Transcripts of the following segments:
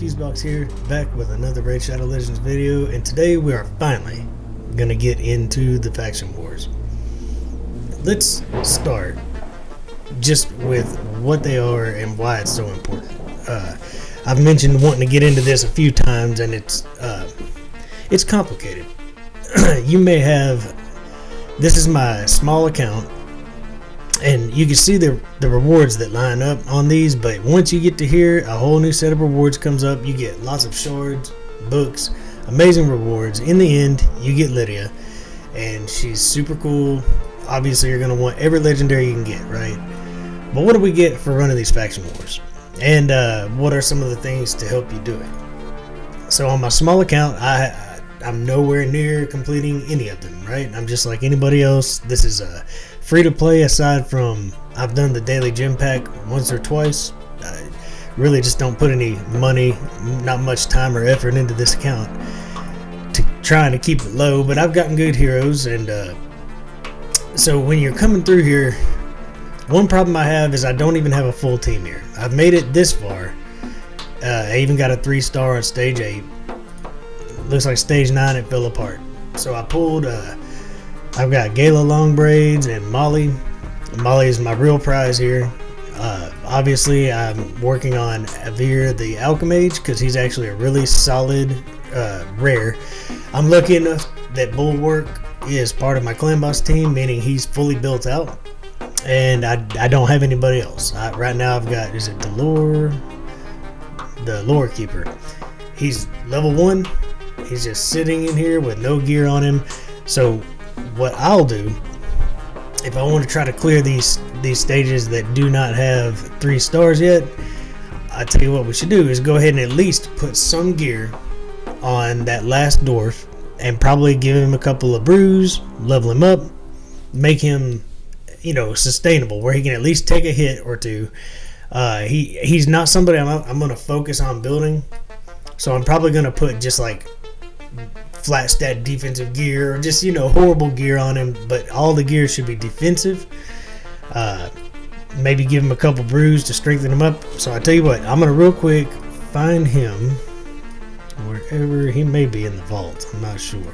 Fusebox here, back with another Raid Shadow Legends video, and today we are finally gonna get into the faction wars. Let's start just with what they are and why it's so important. I've mentioned wanting to get into this a few times, and it's complicated. You may have, this is my small account, and you can see the rewards that line up on these, but once you get to here, a whole new set of rewards comes up. You get lots of shards, books, amazing rewards. In the end, you get Lydia, and she's super cool. Obviously, you're going to want every legendary you can get, right? But what do we get for running these faction wars? And what are some of the things to help you do it? So on my small account, I'm nowhere near completing any of them, right? I'm just like anybody else. This is free to play, aside from I've done the daily gym pack once or twice. I really just don't put any money, not much time or effort into this account, to trying to keep it low, but I've gotten good heroes. And so when you're coming through here, one problem I have is I don't even have a full team here. I've made it this far. I even got a 3-star on stage 8. Looks like stage 9 it fell apart. So I pulled I've got Gala long braids and Molly. Molly is my real prize here. Obviously I'm working on Avir the Alchemage because he's actually a really solid rare. I'm lucky enough that Bulwark is part of my clan boss team, meaning he's fully built out, and I don't have anybody else. Right now I've got, is it the lore keeper. He's level 1. He's just sitting in here with no gear on him. So what I'll do, if I want to try to clear these stages that do not have 3 stars yet, I tell you what we should do is go ahead and at least put some gear on that last dwarf, and probably give him a couple of brews, level him up, make him, sustainable, where he can at least take a hit or two. He's not somebody I'm going to focus on building, so I'm probably going to put just like flat stat defensive gear, or just horrible gear on him, but all the gear should be defensive. Maybe give him a couple brews to strengthen him up. So I tell you what, I'm gonna real quick find him wherever he may be in the vault. I'm not sure.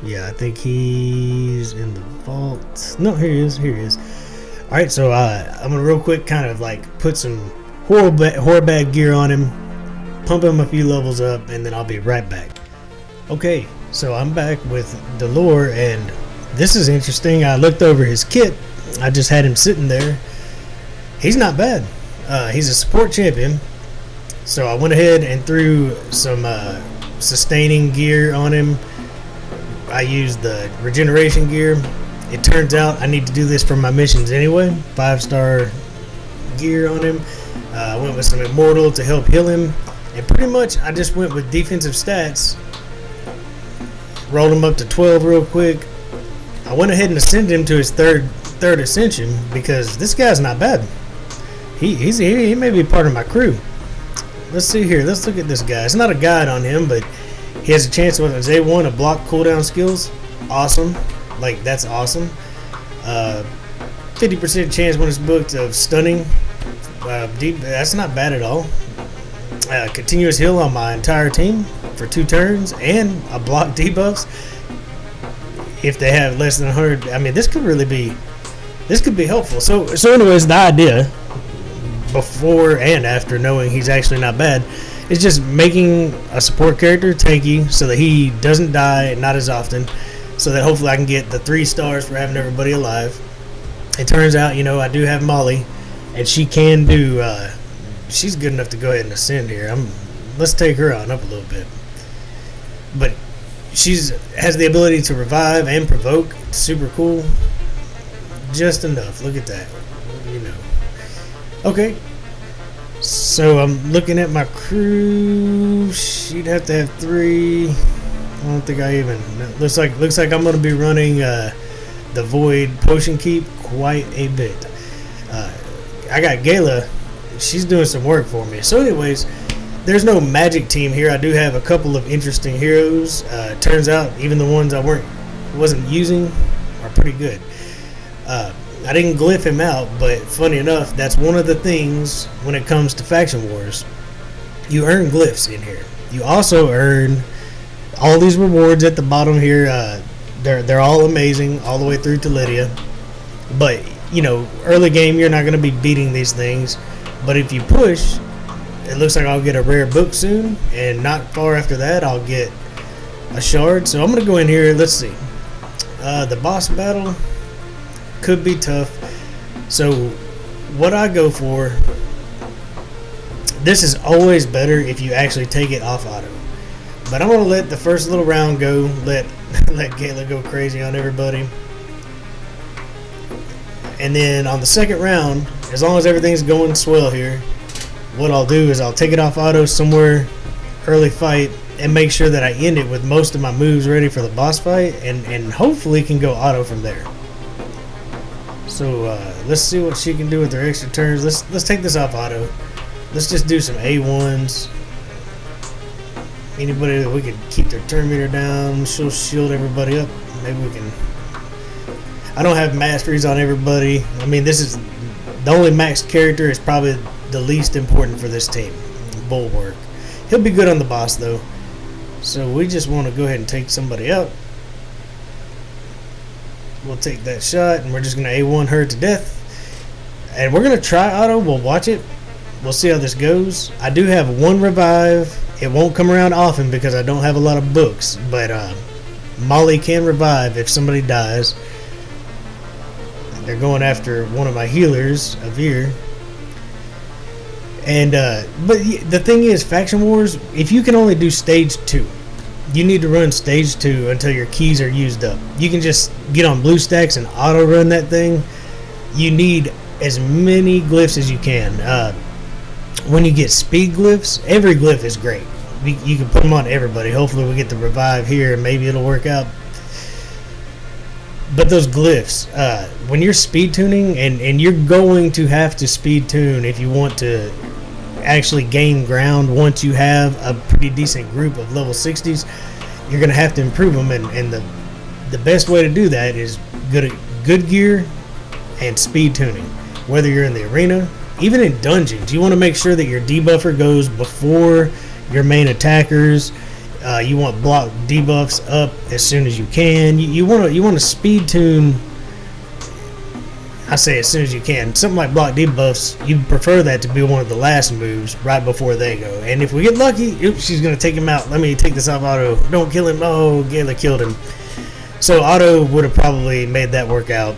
Yeah, I think he's in the vault. No, here he is. All right, so I'm gonna real quick kind of like put some horribad gear on him, pump him a few levels up, and then I'll be right back. Okay, so I'm back with Delore, and this is interesting. I looked over his kit. I just had him sitting there. He's not bad. He's a support champion, so I went ahead and threw some sustaining gear on him. I used the regeneration gear. It turns out I need to do this for my missions anyway. 5-star gear on him. I went with some immortal to help heal him. And pretty much I just went with defensive stats, rolled him up to 12 real quick. I went ahead and ascended him to his third ascension, because this guy's not bad. He may be part of my crew. Let's see here. Let's look at this guy. It's not a guide on him, but he has a chance with his A1 to block cooldown skills. Awesome. Like, that's awesome. 50% chance when it's booked of stunning. That's not bad at all. Continuous heal on my entire team for 2 turns, and a block debuffs if they have less than 100. I mean, this could be helpful. So anyways, the idea before and after knowing he's actually not bad is just making a support character tanky so that he doesn't die not as often, so that hopefully I can get the 3 stars for having everybody alive. It turns out, I do have Molly, and she can do she's good enough to go ahead and ascend here. Let's take her on up a little bit. But has the ability to revive and provoke. Super cool. Just enough. Look at that. Okay. So I'm looking at my crew. She'd have to have 3. I don't think I even. Looks like I'm going to be running the Void Potion Keep quite a bit. I got Gala. She's doing some work for me. So anyways, there's no magic team here. I do have a couple of interesting heroes. Turns out even the ones I wasn't using are pretty good. I didn't glyph him out, but funny enough, that's one of the things when it comes to faction wars. you earn glyphs in here. You also earn all these rewards at the bottom here. They're all amazing all the way through to Lydia. But, you know, early game you're not going to be beating these things. But if you push, it looks like I'll get a rare book soon. And not far after that I'll get a shard. So I'm going to go in here. Let's see. The boss battle could be tough. So what I go for, this is always better if you actually take it off auto. But I'm going to let the first little round go. Let Gayla go crazy on everybody. And then on the second round, as long as everything's going swell here, what I'll do is I'll take it off auto somewhere early fight and make sure that I end it with most of my moves ready for the boss fight, and hopefully can go auto from there. So let's see what she can do with her extra turns. Let's take this off auto. Let's just do some A1s. Anybody that we could keep their turn meter down, she'll shield everybody up. Maybe we can. I don't have masteries on everybody. I mean, this is the only max character is probably the least important for this team. Bulwark. He'll be good on the boss though. So we just want to go ahead and take somebody out. We'll take that shot and we're just going to A1 her to death. And we're going to try auto. We'll watch it. We'll see how this goes. I do have one revive. It won't come around often because I don't have a lot of books. But Molly can revive if somebody dies. They're going after one of my healers, Avir. And but the thing is, Faction Wars, if you can only do stage 2, you need to run stage 2 until your keys are used up. You can just get on BlueStacks and auto run that thing. You need as many glyphs as you can. When you get speed glyphs, every glyph is great. You can put them on everybody. Hopefully we get the revive here and maybe it'll work out. But those glyphs, when you're speed tuning, and you're going to have to speed tune if you want to actually gain ground once you have a pretty decent group of level 60s, you're going to have to improve them. And the best way to do that is good gear and speed tuning. Whether you're in the arena, even in dungeons, you want to make sure that your debuffer goes before your main attackers. You want block debuffs up as soon as you can. You want to speed tune. I say as soon as you can. Something like block debuffs, you prefer that to be one of the last moves right before they go. And if we get lucky, oops, she's gonna take him out. Let me take this off auto. Don't kill him. Oh, Gayla killed him. So auto would have probably made that work out.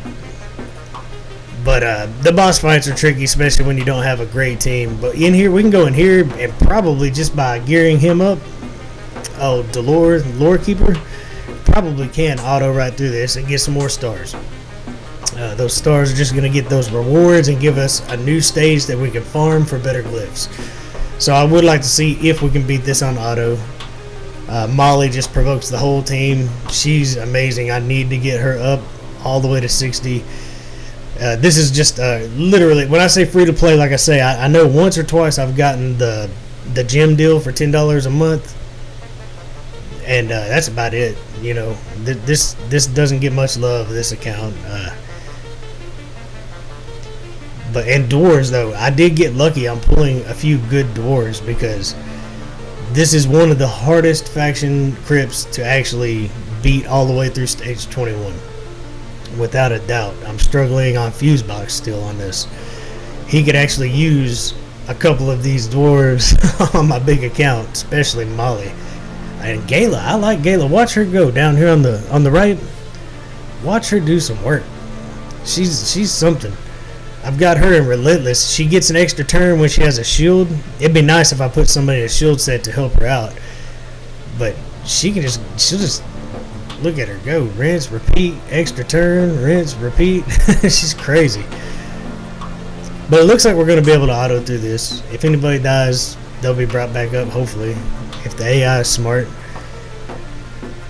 But the boss fights are tricky, especially when you don't have a great team. But in here, we can go in here and probably just by gearing him up. Oh, Dolores, Lore Keeper, probably can auto right through this and get some more stars. Those stars are just going to get those rewards and give us a new stage that we can farm for better glyphs. So I would like to see if we can beat this on auto. Molly just provokes the whole team. She's amazing. I need to get her up all the way to 60. This is just literally, when I say free to play, like I say, I know once or twice I've gotten the gem deal for $10 a month. And that's about it. You know, this doesn't get much love, this account. But in doors though, I did get lucky. I'm pulling a few good doors because this is one of the hardest faction crypts to actually beat all the way through stage 21. Without a doubt. I'm struggling on Fusebox still on this. He could actually use a couple of these dwarves on my big account, especially Molly. And Gayla, I like Gayla. Watch her go down here on the right. Watch her do some work. She's something. I've got her in Relentless. She gets an extra turn when she has a shield. It'd be nice if I put somebody in a shield set to help her out. But she'll just look at her go. Rinse, repeat, extra turn, rinse, repeat. She's crazy. But it looks like we're going to be able to auto through this. If anybody dies, they'll be brought back up, hopefully. If the AI is smart.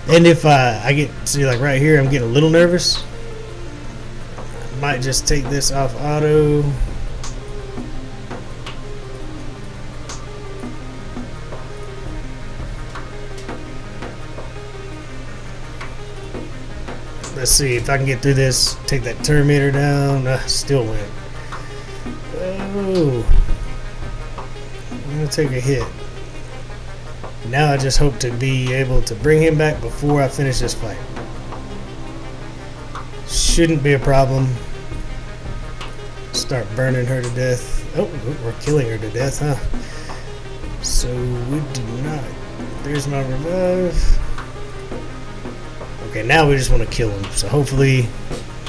And if I get, see like right here, I'm getting a little nervous. I might just take this off auto. Let's see if I can get through this. Take that turn meter down. Still went. Oh. gonna take a hit. Now I just hope to be able to bring him back before I finish this fight. Shouldn't be a problem. Start burning her to death. Oh, we're killing her to death, huh? So we do not. There's my revive. Okay, now we just want to kill him. So hopefully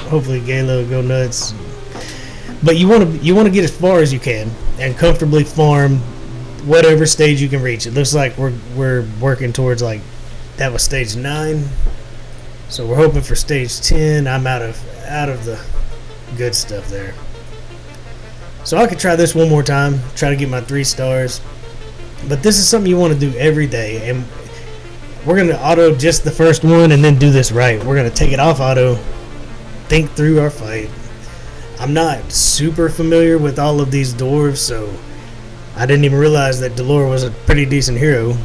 Gala will go nuts. But you want to get as far as you can and comfortably farm whatever stage you can reach. It looks like we're working towards, like, that was stage 9. So we're hoping for stage 10. I'm out of the good stuff there. So I could try this one more time, try to get my 3 stars. But this is something you want to do every day, and we're going to auto just the first one and then do this right. We're going to take it off auto, think through our fight. I'm not super familiar with all of these dwarves, so I didn't even realize that Delore was a pretty decent hero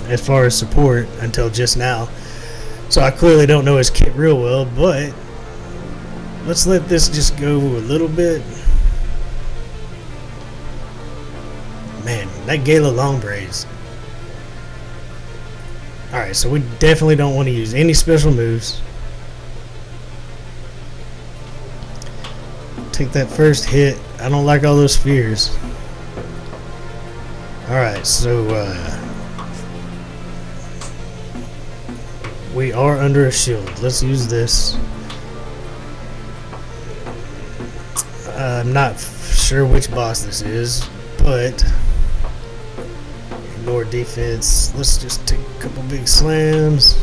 as far as support until just now. So I clearly don't know his kit real well, but let's let this just go a little bit. Man, that Gala long braids. Alright, so we definitely don't want to use any special moves. Take that first hit. I don't like all those fears. Alright, so we are under a shield. Let's use this. I'm not sure which boss this is, but ignore defense. Let's just take a couple big slams.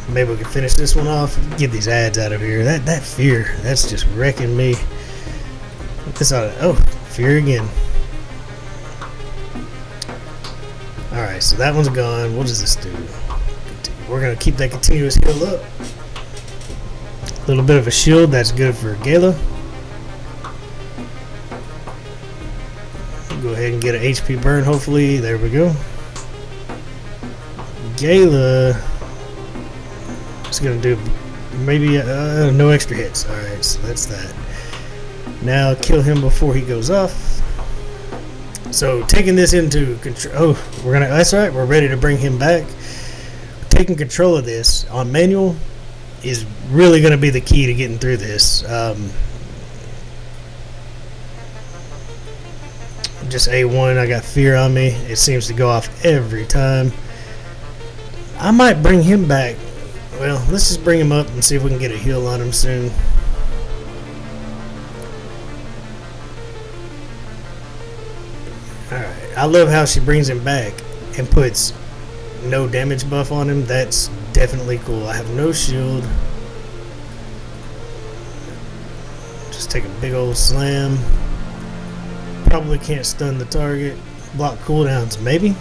Maybe we can finish this one off. Get these ads out of here. That fear, that's just wrecking me. This ought to, oh, fear again. Alright, so that one's gone. What does this do? We're going to keep that continuous heal up. A little bit of a shield, that's good for Gala. Go ahead and get an HP burn, hopefully. There we go. Gala is going to do maybe no extra hits. Alright, so that's that. Now kill him before he goes off. So taking this into control. Oh, that's right. We're ready to bring him back. Taking control of this on manual is really going to be the key to getting through this. Just A1. I got fear on me. It seems to go off every time. I might bring him back. Well, let's just bring him up and see if we can get a heal on him soon. Alright, I love how she brings him back and puts no damage buff on him. That's definitely cool. I have no shield. Just take a big old slam. Probably can't stun the target. Block cooldowns, maybe.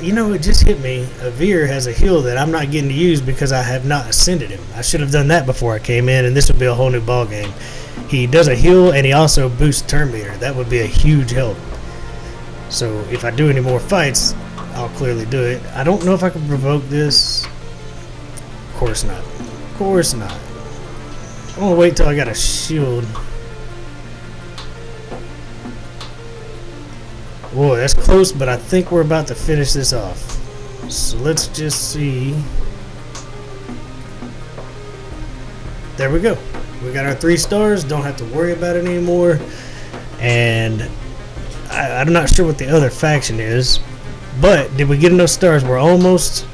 You know, it just hit me. Avir has a heal that I'm not getting to use because I have not ascended him. I should have done that before I came in, and this would be a whole new ball game. He does a heal, and he also boosts turn meter. That would be a huge help. So if I do any more fights, I'll clearly do it. I don't know if I can provoke this. Of course not. Of course not. I'm gonna wait till I got a shield. Whoa, that's close, but I think we're about to finish this off. So let's just see. There we go. We got our 3 stars. Don't have to worry about it anymore. And I'm not sure what the other faction is, but did we get enough stars? We're almost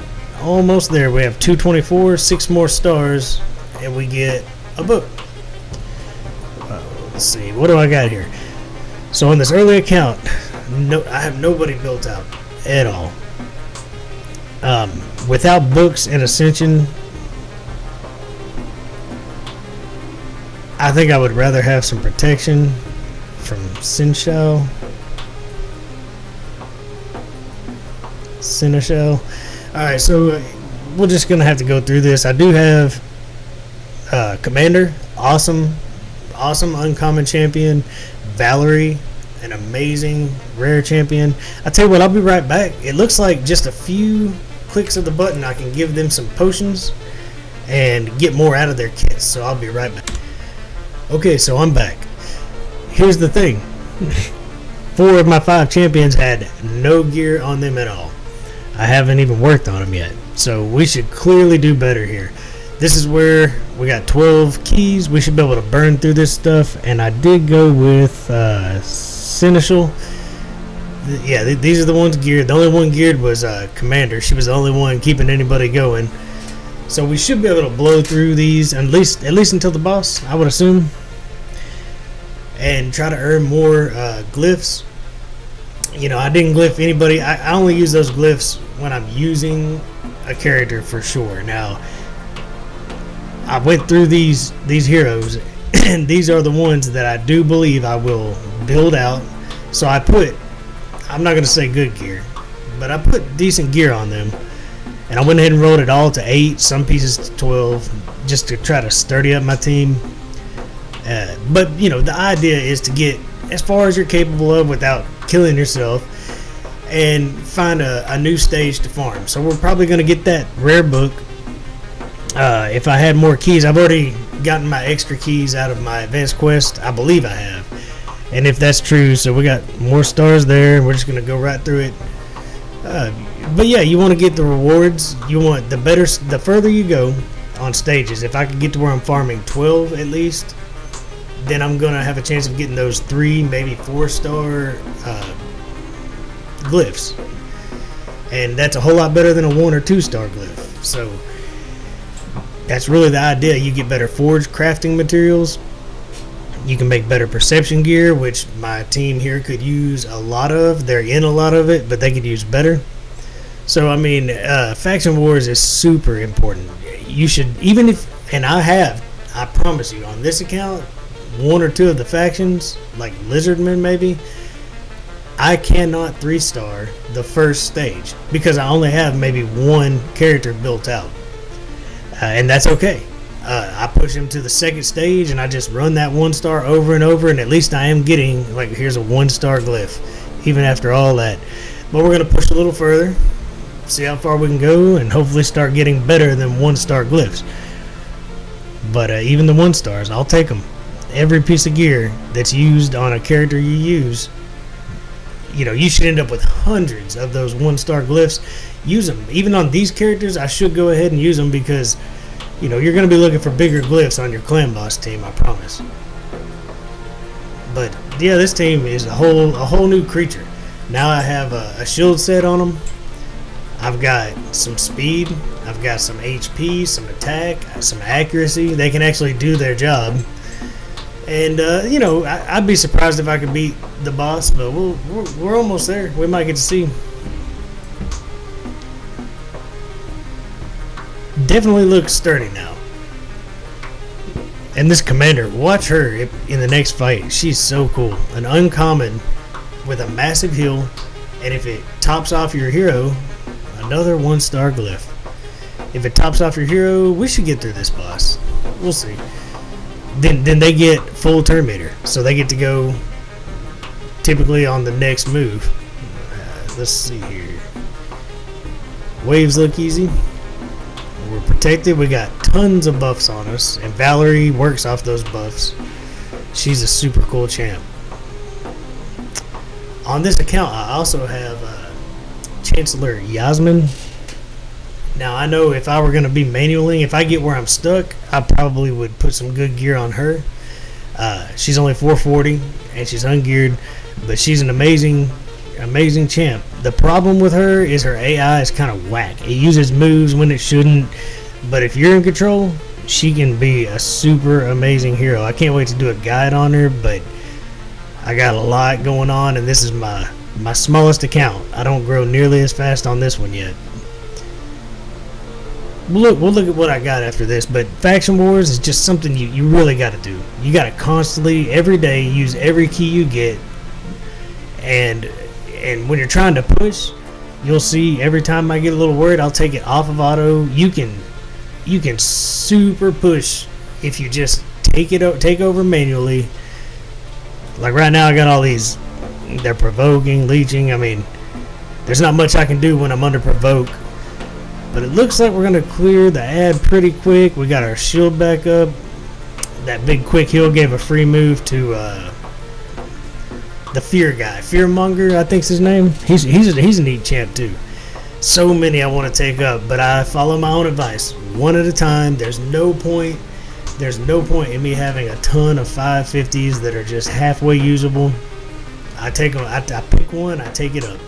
there. We have 224, 6 more stars, and we get a book. Let's see. What do I got here? So on this early account, I have nobody built out at all. Without books and Ascension, I think I would rather have some protection from Seneschal. Alright, so we're just going to have to go through this. I do have Commander, awesome uncommon champion. Valerie, an amazing rare champion. I tell you what, I'll be right back. It looks like just a few clicks of the button I can give them some potions and get more out of their kits, so I'll be right back. Okay, so I'm back. Here's the thing. 4 of my 5 champions had no gear on them at all. I haven't even worked on them yet. So we should clearly do better here. This is where we got 12 keys. We should be able to burn through this stuff. And I did go with Seneschal. Yeah, these are the ones geared. The only one geared was Commander. She was the only one keeping anybody going. So we should be able to blow through these at least until the boss, I would assume, and try to earn more glyphs. You know, I didn't glyph anybody. I only use those glyphs when I'm using a character for sure. Now, I went through these heroes, and these are the ones that I do believe I will build out. So I'm not going to say good gear, but I put decent gear on them. And I went ahead and rolled it all to 8, some pieces to 12, just to try to sturdy up my team. But, you know, the idea is to get as far as you're capable of without killing yourself and find a new stage to farm. So we're probably going to get that rare book. If I had more keys, I've already gotten my extra keys out of my advanced quest. I believe I have. And if that's true, so we got more stars there. We're just going to go right through it. But yeah, you want to get the rewards. You want the further you go on stages. If I could get to where I'm farming 12 at least, then I'm going to have a chance of getting those 3, maybe 4-star glyphs. And that's a whole lot better than a 1 or 2-star glyph. So that's really the idea. You get better forge crafting materials. You can make better perception gear, which my team here could use a lot of. They're in a lot of it, but they could use better. So, I mean, Faction Wars is super important. You should, even if, and I promise you, on this account, 1 or 2 of the factions, like Lizardmen maybe, I cannot 3-star the first stage because I only have maybe 1 character built out. And that's okay. I push him to the second stage and I just run that 1-star over and over, and at least I am getting, like, here's a 1-star glyph, even after all that. But we're going to push a little further, see how far we can go, and hopefully start getting better than 1-star glyphs. But even the 1-stars, I'll take them. Every piece of gear that's used on a character you use, you know, you should end up with hundreds of those 1-star glyphs. Use them. Even on these characters, I should go ahead and use them because, you know, you're going to be looking for bigger glyphs on your clan boss team, I promise. But yeah, this team is a whole new creature. Now I have a shield set on them. I've got some speed. I've got some HP, some attack, some accuracy. They can actually do their job. And you know, I'd be surprised if I could beat the boss, but we're almost there. We might get to see. Definitely looks sturdy now. And this commander, watch her in the next fight. She's so cool. An uncommon with a massive heal, and if it tops off your hero, another 1-star glyph. If it tops off your hero, we should get through this boss. We'll see. Then they get full turn meter, so they get to go typically on the next move. Let's see here. Waves look easy. We're protected. We got tons of buffs on us, and Valerie works off those buffs. She's a super cool champ. On this account, I also have Chancellor Yasmin. Now, I know if I were going to be manualing, if I get where I'm stuck, I probably would put some good gear on her. She's only 440, and she's ungeared, but she's an amazing champ. The problem with her is her AI is kind of whack. It uses moves when it shouldn't, but if you're in control, she can be a super amazing hero. I can't wait to do a guide on her, but I got a lot going on, and this is my smallest account. I don't grow nearly as fast on this one yet. We'll look at what I got after this, but Faction Wars is just something you really got to do. You got to constantly, every day, use every key you get, and when you're trying to push, you'll see every time I get a little worried, I'll take it off of auto. You can super push if you just take over manually. Like right now, I got all these. They're provoking, leeching. I mean, there's not much I can do when I'm under provoke. But it looks like we're going to clear the ad pretty quick. We got our shield back up. that big quick heal gave a free move to the fear guy, Fearmonger, I think's his name. He's a neat champ too. So many I want to take up, but I follow my own advice, one at a time. There's no point in me having a ton of 550s that are just halfway usable. I take them, I pick one, I take it up,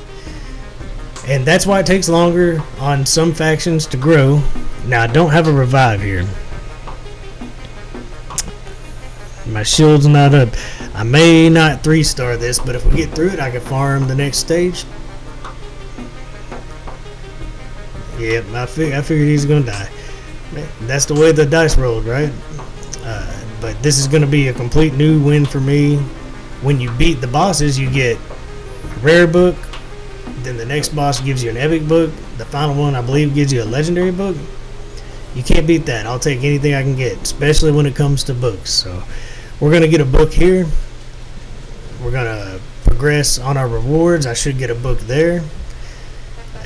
and that's why it takes longer on some factions to grow. Now I don't have a revive here. My shield's not up. I may not 3-star this, but if we get through it, I can farm the next stage. Yep, I figured he's gonna die. That's the way the dice rolled, right? But this is gonna be a complete new win for me. When you beat the bosses, you get a rare book. Then the next boss gives you an epic book. The final one, I believe, gives you a legendary book. You can't beat that. I'll take anything I can get, especially when it comes to books. So we're gonna get a book here. We're gonna progress on our rewards. I should get a book there.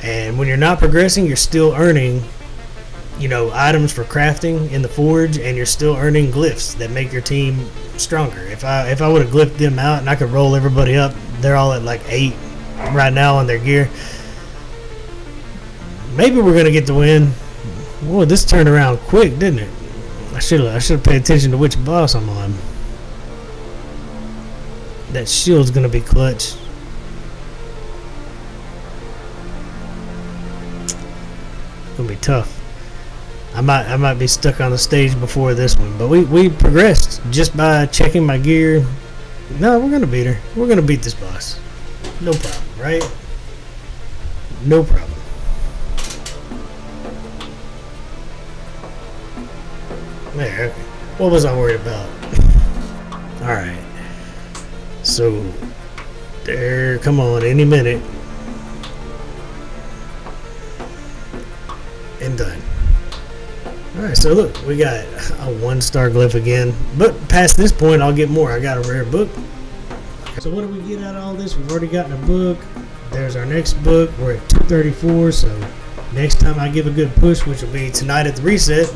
And when you're not progressing, you're still earning, items for crafting in the forge, and you're still earning glyphs that make your team stronger. If I would have glyphed them out and I could roll everybody up, they're all at like 8 right now on their gear. Maybe we're gonna get the win. Whoa, this turned around quick, didn't it? I should have paid attention to which boss I'm on. That shield's gonna be clutch. Gonna be tough. I might be stuck on the stage before this one, but we progressed just by checking my gear. No, we're gonna beat her. We're gonna beat this boss. No problem, right? No problem. There. What was I worried about? All right. So there. Come on, any minute. And done. Alright, so look, we got a 1-star glyph again, but past this point I'll get more. I got a rare book. So what do we get out of all this? We've already gotten a book. There's our next book. We're at 234, so next time I give a good push, which will be tonight at the reset,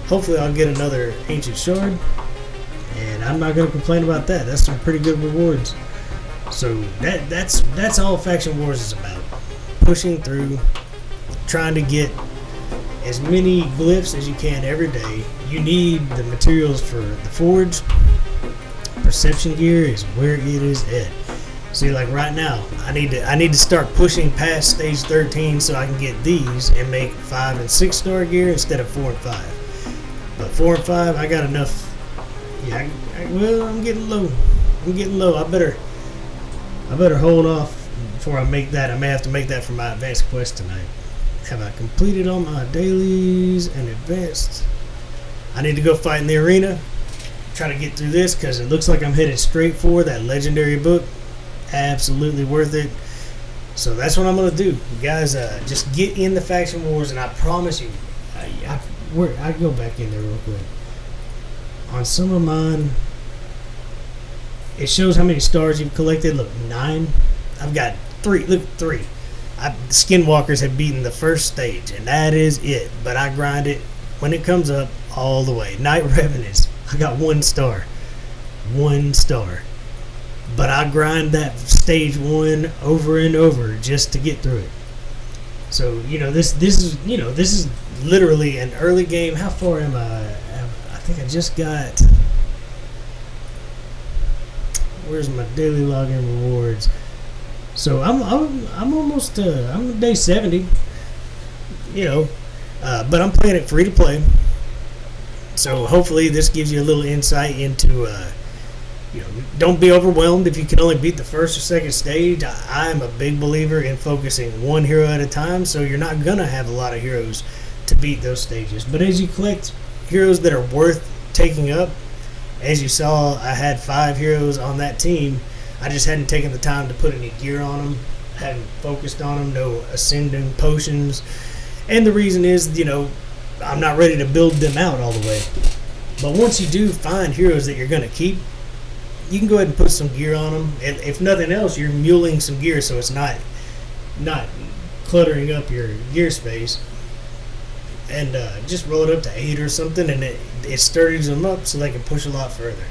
hopefully I'll get another ancient shard, and I'm not going to complain about that. That's some pretty good rewards. So that's all Faction Wars is about. Pushing through, trying to get as many glyphs as you can every day. You need the materials for the forge. Perception gear is where it is at. See, like right now, I need to start pushing past stage 13 so I can get these and make 5 and 6-star gear instead of 4 and 5. But 4 and 5, I got enough. Yeah, well, I'm getting low. I better hold off before I make that. I may have to make that for my advanced quest tonight. Have I completed all my dailies and advanced? I need to go fight in the arena. Try to get through this because it looks like I'm headed straight for that legendary book. Absolutely worth it. So that's what I'm going to do. You guys, just get in the Faction Wars, and I promise you, I go back in there real quick. On some of mine, it shows how many stars you've collected. Look, 9. I've got 3. Look, 3. Skinwalkers have beaten the first stage, and that is it. But I grind it when it comes up all the way. Night Revenants, I got 1 star. 1 star. But I grind that stage 1 over and over just to get through it. So, this is literally an early game. How far am I? I think I just got... Where's my daily login rewards? So I'm almost I'm day 70, but I'm playing it free to play. So hopefully this gives you a little insight into don't be overwhelmed if you can only beat the first or second stage. I'm a big believer in focusing one hero at a time, so you're not gonna have a lot of heroes to beat those stages. But as you collect heroes that are worth taking up, as you saw, I had 5 heroes on that team. I just hadn't taken the time to put any gear on them, hadn't focused on them, no ascending potions. And the reason is, I'm not ready to build them out all the way. But once you do find heroes that you're going to keep, you can go ahead and put some gear on them. And if nothing else, you're muling some gear so it's not cluttering up your gear space. and just roll it up to 8 or something, and it stirs them up so they can push a lot further.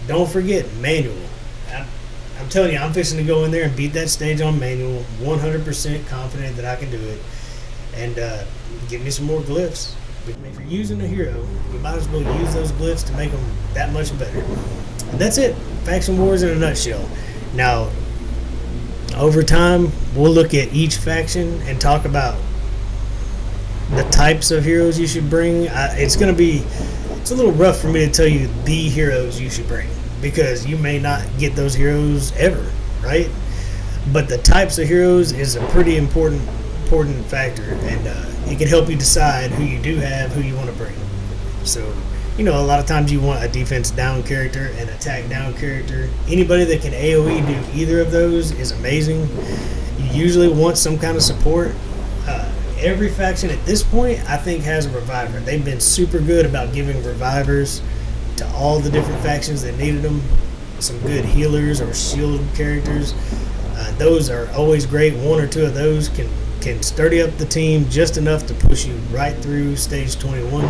Don't forget manual. I'm telling you, I'm fixing to go in there and beat that stage on manual. 100% confident that I can do it, and give me some more glyphs. If you're using a hero, you might as well use those glyphs to make them that much better. And that's it. Faction Wars in a nutshell. Now, over time, we'll look at each faction and talk about the types of heroes you should bring. It's a little rough for me to tell you the heroes you should bring, because you may not get those heroes ever, right? But the types of heroes is a pretty important factor, and it can help you decide who you do have, who you want to bring. So, a lot of times you want a defense down character, an attack down character. Anybody that can AoE do either of those is amazing. You usually want some kind of support. Every faction at this point, I think, has a reviver. They've been super good about giving revivers to all the different factions that needed them. Some good healers or shield characters. Those are always great. One or two of those can sturdy up the team just enough to push you right through stage 21.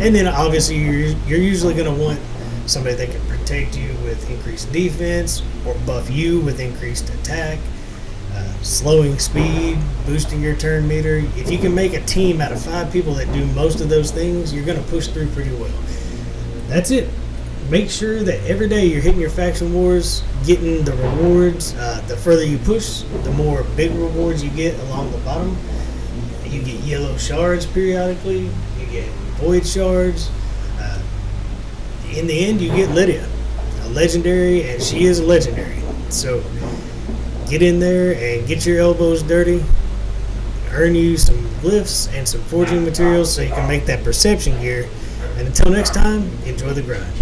And then obviously you're usually going to want somebody that can protect you with increased defense, or buff you with increased attack, slowing speed, boosting your turn meter. If you can make a team out of 5 people that do most of those things, you're going to push through pretty well. That's it. Make sure that every day you're hitting your faction wars, getting the rewards. The further you push, the more big rewards you get along the bottom. You get yellow shards periodically. You get void shards. In the end, you get Lydia, a legendary, and she is a legendary. So get in there and get your elbows dirty. Earn you some glyphs and some forging materials so you can make that perception gear. And until next time, enjoy the grind.